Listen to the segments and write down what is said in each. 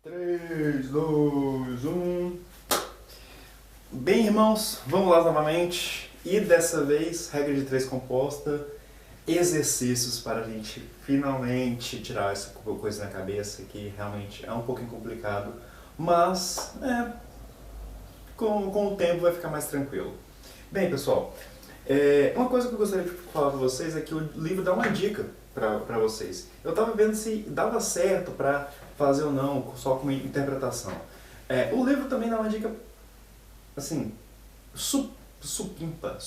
3, 2, 1. Bem, irmãos, vamos lá novamente. E dessa vez, regra de 3 composta, exercícios para a gente finalmente tirar essa coisa na cabeça que realmente é um pouquinho complicado, mas com o tempo vai ficar mais tranquilo. Bem, pessoal, uma coisa que eu gostaria de falar para vocês é que o livro dá uma dica para vocês. Eu estava vendo se dava certo para fazer ou não, só com interpretação. O livro também dá uma dica, assim, supimpa,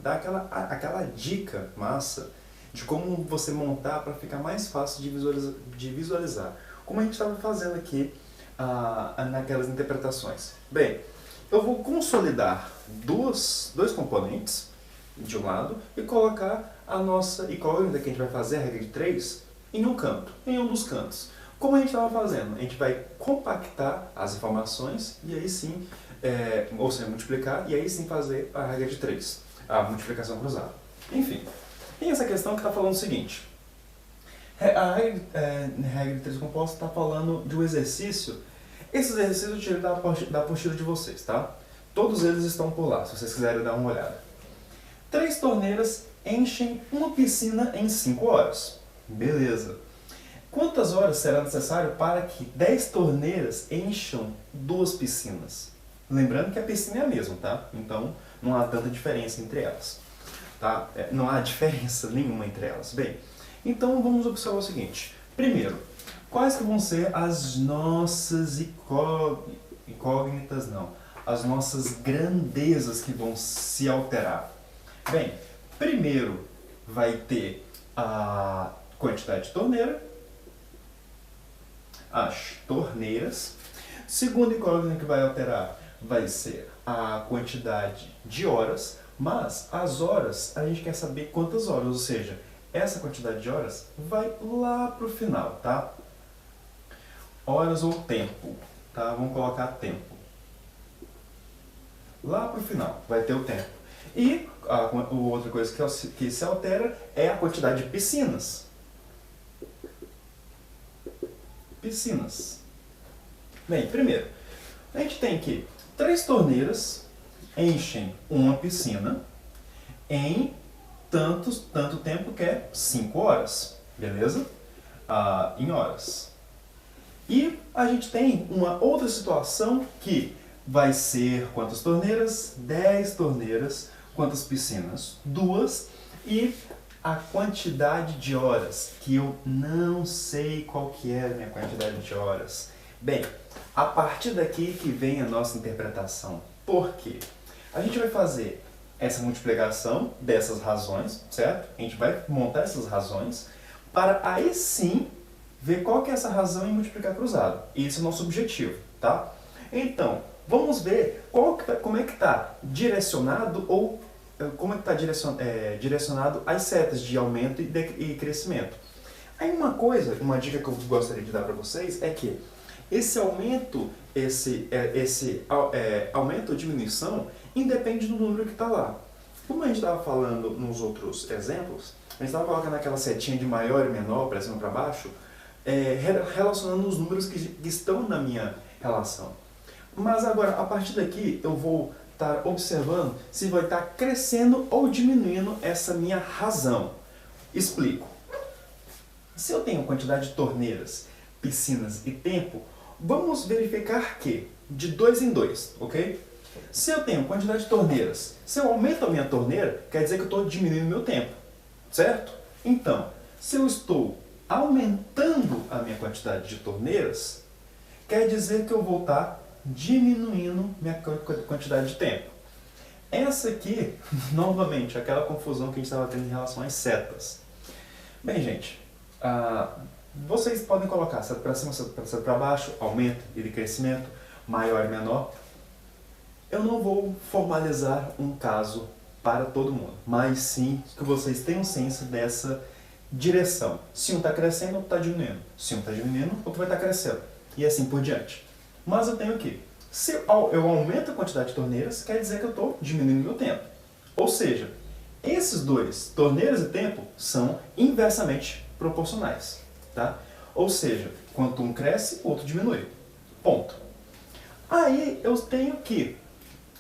dá aquela dica massa de como você montar para ficar mais fácil de visualizar. Como a gente estava fazendo aqui naquelas interpretações. Bem, eu vou consolidar dois componentes de um lado e colocar a nossa incógnita que a gente vai fazer, a regra de 3, em um canto, em um dos cantos. Como a gente estava fazendo? A gente vai compactar as informações e aí sim, ou seja, multiplicar e aí sim fazer a regra de 3, a multiplicação cruzada. Enfim, tem essa questão que está falando o seguinte. A regra de 3 composta está falando de um exercício. Esse exercício eu tirei da apostila de vocês, tá? Todos eles estão por lá, se vocês quiserem dar uma olhada. 3 torneiras enchem uma piscina em 5 horas. Beleza. Quantas horas será necessário para que 10 torneiras encham 2 piscinas? Lembrando que a piscina é a mesma, tá? Então não há tanta diferença entre elas. Tá? Não há diferença nenhuma entre elas. Bem, então vamos observar o seguinte. Primeiro, quais que vão ser as nossas incógnitas, não, as nossas grandezas que vão se alterar? Bem, primeiro vai ter a quantidade de torneira, as torneiras. Segunda incógnita que vai alterar vai ser a quantidade de horas, mas as horas a gente quer saber quantas horas, ou seja, essa quantidade de horas vai lá para o final, tá? Horas ou tempo, tá? Vamos colocar tempo. Lá para o final vai ter o tempo. E a outra coisa que se altera é a quantidade de piscinas. Piscinas. Bem, primeiro, a gente tem que 3 torneiras enchem uma piscina em tanto tempo que é 5 horas. Beleza? Em horas. E a gente tem uma outra situação que vai ser quantas torneiras? 10 torneiras. Quantas piscinas? 2. E a quantidade de horas, que eu não sei qual que é a minha quantidade de horas. Bem, a partir daqui que vem a nossa interpretação. Por quê? A gente vai fazer essa multiplicação dessas razões, certo? A gente vai montar essas razões para aí sim ver qual que é essa razão e multiplicar cruzado. Esse é o nosso objetivo, tá? Então, vamos ver como é que está direcionado ou como é que está direcionado as setas de aumento e crescimento. Aí uma dica que eu gostaria de dar para vocês é que esse aumento, aumento ou diminuição independe do número que está lá. Como a gente estava falando nos outros exemplos, a gente estava colocando aquela setinha de maior e menor para cima e para baixo, relacionando os números que estão na minha relação. Mas agora, a partir daqui, eu vou estar observando se vai estar crescendo ou diminuindo essa minha razão. Explico. Se eu tenho quantidade de torneiras, piscinas e tempo, vamos verificar que de 2 em 2, ok? Se eu tenho quantidade de torneiras, se eu aumento a minha torneira, quer dizer que eu estou diminuindo meu tempo, certo? Então, se eu estou aumentando a minha quantidade de torneiras, quer dizer que eu vou estar diminuindo minha quantidade de tempo. Essa aqui, novamente, aquela confusão que a gente estava tendo em relação às setas. Bem, gente, vocês podem colocar seta para cima, seta para baixo, aumento e crescimento, maior e menor. Eu não vou formalizar um caso para todo mundo, mas sim que vocês tenham ciência dessa direção. Se um está crescendo, outro está diminuindo. Se um está diminuindo, outro vai estar crescendo. E assim por diante. Mas eu tenho que, se eu aumento a quantidade de torneiras, quer dizer que eu estou diminuindo meu tempo. Ou seja, esses dois, torneiras e tempo, são inversamente proporcionais. Tá? Ou seja, quanto um cresce, o outro diminui. Ponto. Aí eu tenho que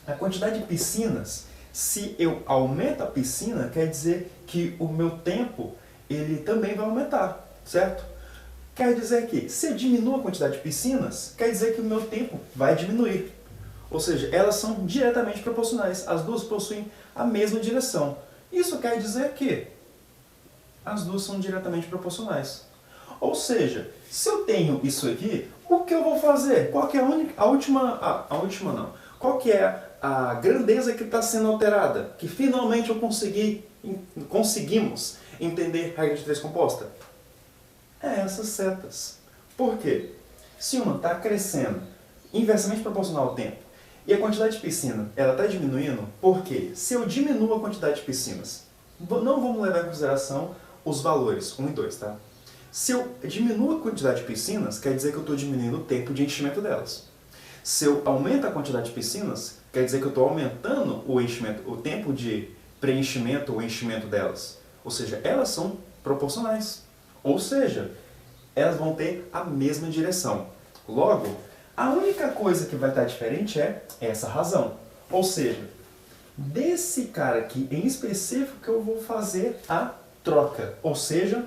a quantidade de piscinas, se eu aumento a piscina, quer dizer que o meu tempo ele também vai aumentar, certo? Quer dizer que se eu diminuo a quantidade de piscinas, quer dizer que o meu tempo vai diminuir. Ou seja, elas são diretamente proporcionais. As duas possuem a mesma direção. Isso quer dizer que as duas são diretamente proporcionais. Ou seja, se eu tenho isso aqui, o que eu vou fazer? Qual que é Qual que é a grandeza que está sendo alterada? Que finalmente conseguimos entender a regra de três composta? É essas setas. Por quê? Se uma está crescendo inversamente proporcional ao tempo e a quantidade de piscina está diminuindo, por quê? Se eu diminuo a quantidade de piscinas, não vamos levar em consideração os valores 1 e 2, tá? Se eu diminuo a quantidade de piscinas, quer dizer que eu estou diminuindo o tempo de enchimento delas. Se eu aumento a quantidade de piscinas, quer dizer que eu estou aumentando o tempo de preenchimento ou enchimento delas. Ou seja, elas são proporcionais. Ou seja, elas vão ter a mesma direção. Logo, a única coisa que vai estar diferente é essa razão. Ou seja, desse cara aqui em específico que eu vou fazer a troca. Ou seja,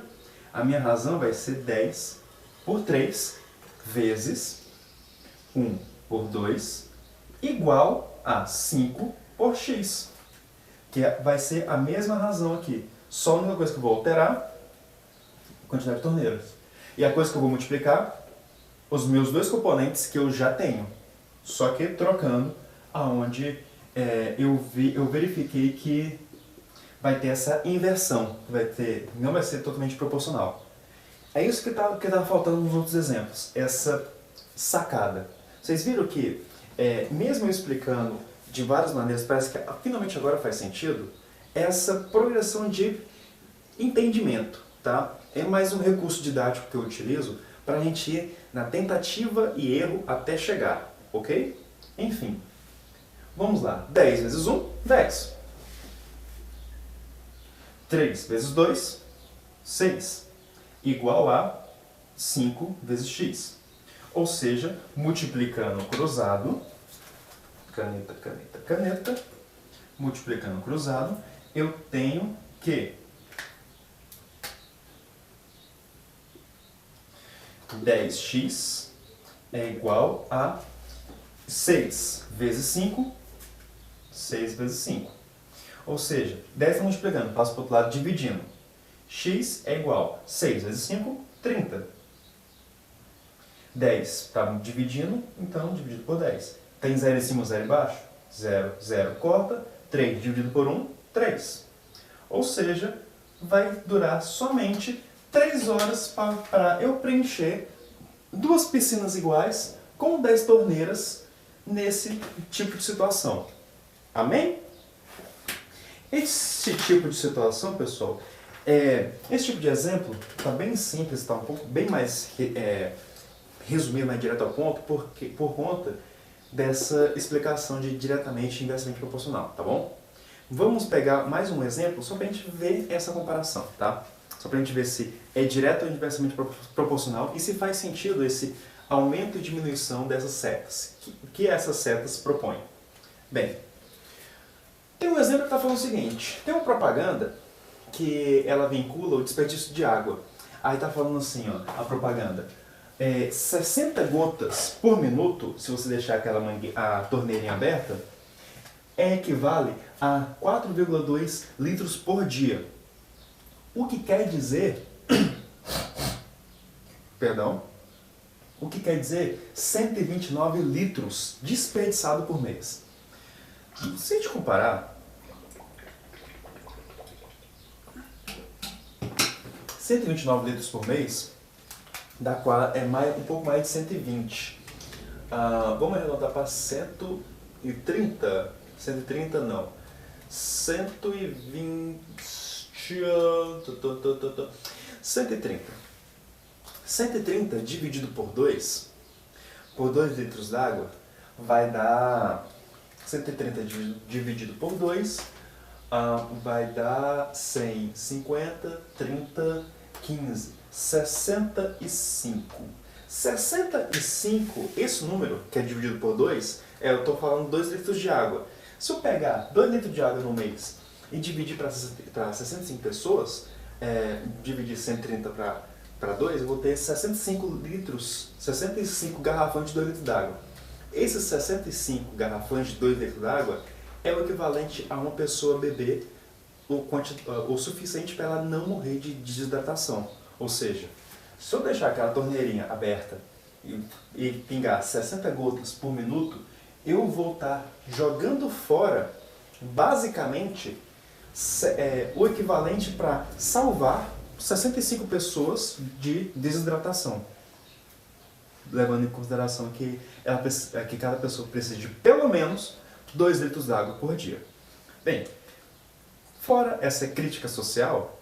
a minha razão vai ser 10 por 3 vezes 1 por 2 igual a 5 por x. Que vai ser a mesma razão aqui. Só a única coisa que eu vou alterar é a quantidade de torneiras. E a coisa que eu vou multiplicar, os meus dois componentes que eu já tenho. Só que trocando aonde eu verifiquei que vai ter essa inversão. Não vai ser totalmente proporcional. É isso que estava faltando nos outros exemplos. Essa sacada. Vocês viram que, mesmo eu explicando de várias maneiras, parece que finalmente agora faz sentido, essa progressão de entendimento, tá? É mais um recurso didático que eu utilizo para a gente ir na tentativa e erro até chegar, ok? Enfim, vamos lá. 10 vezes 1, 10. 3 vezes 2, 6. Igual a 5 vezes x. Ou seja, multiplicando cruzado, caneta, caneta, caneta, multiplicando cruzado, eu tenho que 10x é igual a 6 vezes 5, 6 vezes 5. Ou seja, 10 está multiplicando, passo para o outro lado dividindo. X é igual a 6 vezes 5, 30. 10 está dividindo, então dividido por 10. Tem 0 em cima, 0 embaixo? 0, 0 corta. 3 dividido por 1, 3. Ou seja, vai durar somente 3 horas para eu preencher duas piscinas iguais com 10 torneiras nesse tipo de situação. Amém? Esse tipo de situação, pessoal, esse tipo de exemplo está bem simples, está um pouco bem mais resumido, mais direto ao ponto, por conta dessa explicação de diretamente e inversamente proporcional, tá bom? Vamos pegar mais um exemplo só para a gente ver essa comparação, tá? Só para a gente ver se é direto ou inversamente proporcional e se faz sentido esse aumento e diminuição dessas setas. O que essas setas propõem? Bem, tem um exemplo que está falando o seguinte, tem uma propaganda que ela vincula o desperdício de água. Aí está falando assim, ó, a propaganda, 60 gotas por minuto, se você deixar a torneirinha aberta, equivale a 4,2 litros por dia. O que quer dizer, perdão, o que quer dizer 129 litros desperdiçado por mês. Se a gente comparar, 129 litros por mês dá um pouco mais de 120. Vamos arredondar para 130. 130 não. 120. 130. 130 dividido por 2 litros d'água, vai dar 130 dividido por 2, vai dar 100, 50, 30, 15, 65. 65, esse número, que é dividido por 2, eu estou falando 2 litros de água. Se eu pegar 2 litros de água no mês e dividir para 65 pessoas, dividir 130 para 2, eu vou ter 65 litros, 65 garrafões de 2 litros d'água. Esses 65 garrafões de 2 litros d'água é o equivalente a uma pessoa beber o suficiente para ela não morrer de desidratação. Ou seja, se eu deixar aquela torneirinha aberta e pingar 60 gotas por minuto, eu vou estar jogando fora, basicamente, o equivalente para salvar 65 pessoas de desidratação. Levando em consideração que cada pessoa precisa de pelo menos 2 litros d'água por dia. Bem, fora essa crítica social,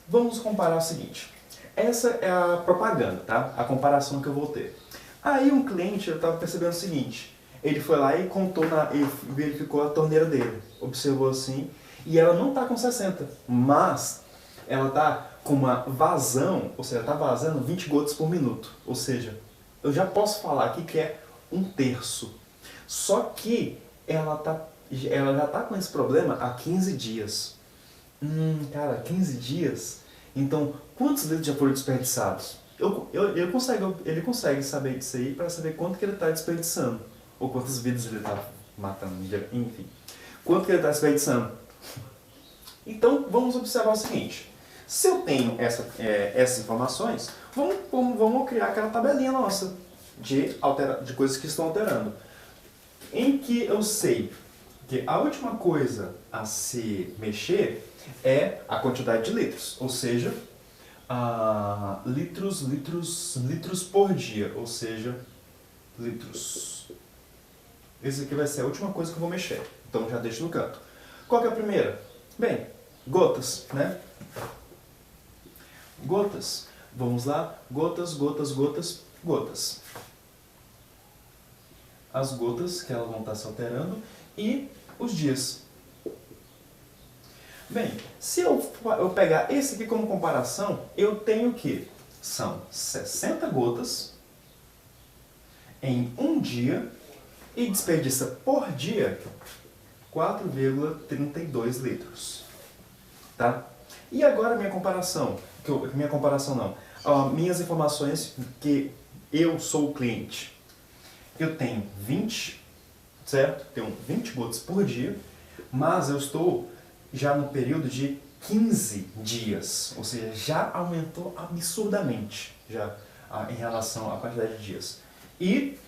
vamos comparar o seguinte. Essa é a propaganda, tá? A comparação que eu vou ter. Aí um cliente estava percebendo o seguinte. Ele foi lá e e verificou a torneira dele. Observou assim. E ela não está com 60, mas ela está com uma vazão, ou seja, está vazando 20 gotas por minuto. Ou seja, eu já posso falar aqui que é 1/3. Só que ela já está com esse problema há 15 dias. Cara, 15 dias? Então, quantos litros já foram desperdiçados? Ele consegue saber disso aí para saber quanto que ele está desperdiçando. Ou quantas vidas ele está matando, enfim. Quanto que ele está desperdiçando. Então, vamos observar o seguinte. Se eu tenho essas informações, vamos criar aquela tabelinha nossa de coisas que estão alterando. Em que eu sei que a última coisa a se mexer é a quantidade de litros, ou seja, litros por dia, ou seja, litros. Esse aqui vai ser a última coisa que eu vou mexer, então já deixo no canto. Qual que é a primeira? Bem, gotas, né? Gotas. Vamos lá, gotas, gotas, gotas, gotas. As gotas que elas vão estar se alterando e os dias. Bem, se eu pegar esse aqui como comparação, eu tenho que são 60 gotas em um dia e desperdiça por dia 4,32 litros. Tá? E agora minha comparação, minhas informações que eu sou o cliente. Eu tenho 20, certo? Tenho 20 gotas por dia, mas eu estou já no período de 15 dias, ou seja, já aumentou absurdamente já em relação à quantidade de dias. E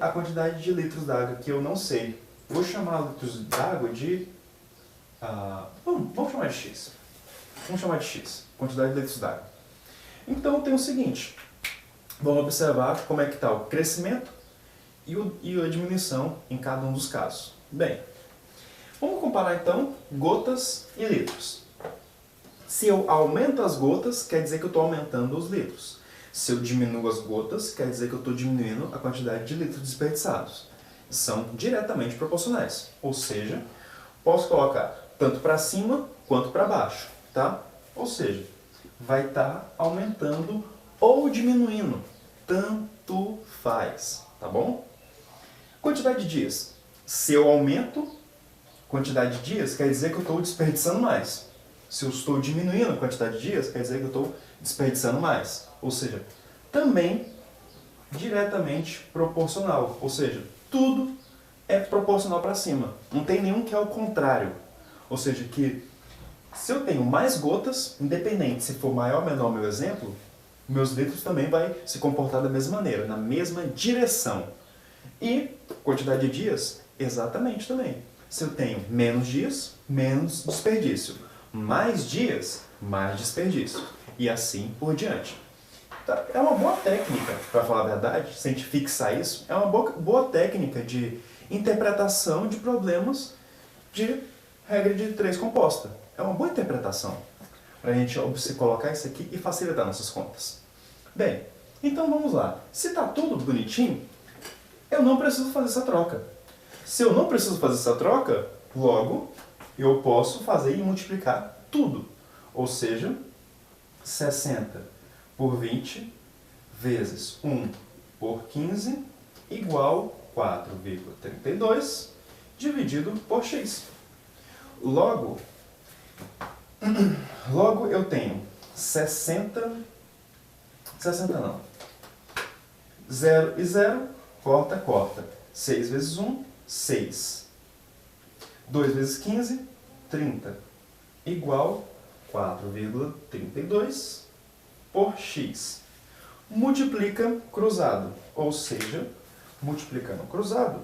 a quantidade de litros d'água que eu não sei. Vou chamar litros d'água de vamos chamar de X. Vamos chamar de X, quantidade de litros d'água. Então tem o seguinte, vamos observar como é que está o crescimento e a diminuição em cada um dos casos. Bem, vamos comparar então gotas e litros. Se eu aumento as gotas, quer dizer que eu estou aumentando os litros. Se eu diminuo as gotas, quer dizer que eu estou diminuindo a quantidade de litros desperdiçados. São diretamente proporcionais, ou seja, posso colocar tanto para cima quanto para baixo, tá? Ou seja, vai estar aumentando ou diminuindo, tanto faz, tá bom? Quantidade de dias. Se eu aumento quantidade de dias, quer dizer que eu estou desperdiçando mais. Se eu estou diminuindo a quantidade de dias, quer dizer que eu estou desperdiçando mais. Ou seja, também diretamente proporcional. Ou seja, tudo é proporcional para cima. Não tem nenhum que é o contrário. Ou seja, que se eu tenho mais gotas, independente se for maior ou menor meu exemplo, meus litros também vai se comportar da mesma maneira, na mesma direção. E quantidade de dias, exatamente também. Se eu tenho menos dias, menos desperdício. Mais dias, mais desperdício. E assim por diante. Tá? É uma boa técnica, para falar a verdade, se a gente fixar isso, é uma boa técnica de interpretação de problemas de regra de 3 composta. É uma boa interpretação para a gente colocar isso aqui e facilitar nossas contas. Bem, então vamos lá. Se está tudo bonitinho, eu não preciso fazer essa troca. Se eu não preciso fazer essa troca, logo eu posso fazer e multiplicar tudo. Ou seja, 60 por 20 vezes 1 por 15 igual 4,32 dividido por x. Logo eu tenho 60 não. 0 e 0, corta. 6 vezes 1, 6. 2 vezes 15, 30. Igual 4,32 por x. Multiplica cruzado, ou seja, multiplicando cruzado,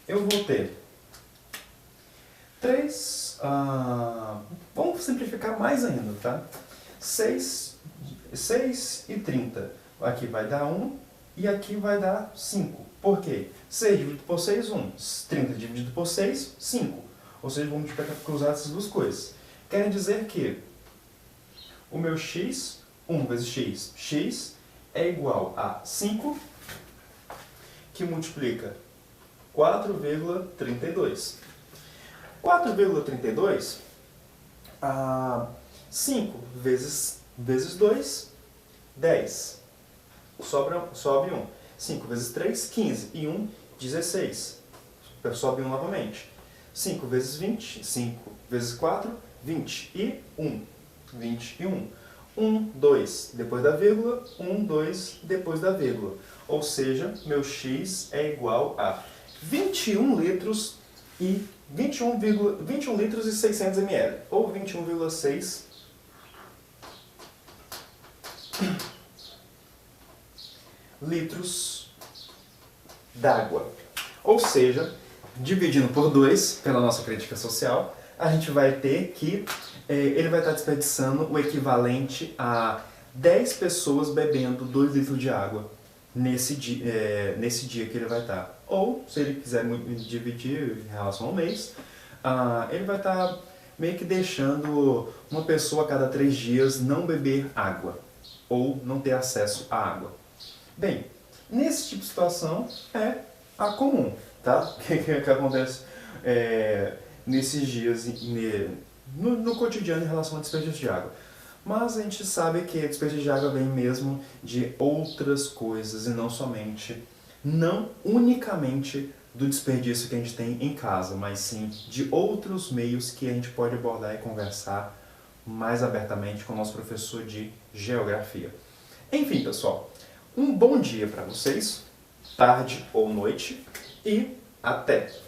eu vou ter 3, vamos simplificar mais ainda, tá? 6 e 30, aqui vai dar 1 e aqui vai dar 5. Por quê? 6 dividido por 6, 1. 30 dividido por 6, 5. Ou seja, vamos multiplicar cruzado essas duas coisas. Quer dizer que o meu x, 1 vezes x é igual a 5, que multiplica 4,32. 4,32, 5 vezes 2, 10. Sobe 1. 5 vezes 3, 15. E 1, 16. Sobe 1 novamente. 5 vezes 20, 5 vezes 4, 20. E 1, 21. 1, 2 depois da vírgula, 1, 2 depois da vírgula. Ou seja, meu x é igual a 21 litros e 21 litros e 600 ml, ou 21,6 litros d'água. Ou seja, dividindo por 2, pela nossa crítica social, a gente vai ter que ele vai estar desperdiçando o equivalente a 10 pessoas bebendo 2 litros de água nesse dia que ele vai estar. Ou, se ele quiser dividir em relação ao mês, ele vai estar meio que deixando uma pessoa a cada 3 dias não beber água, ou não ter acesso à água. Bem, nesse tipo de situação é a comum, tá? O que acontece nesses dias no cotidiano em relação ao desperdício de água. Mas a gente sabe que desperdício de água vem mesmo de outras coisas e não unicamente do desperdício que a gente tem em casa, mas sim de outros meios que a gente pode abordar e conversar mais abertamente com o nosso professor de geografia. Enfim, pessoal, um bom dia para vocês, tarde ou noite, e até!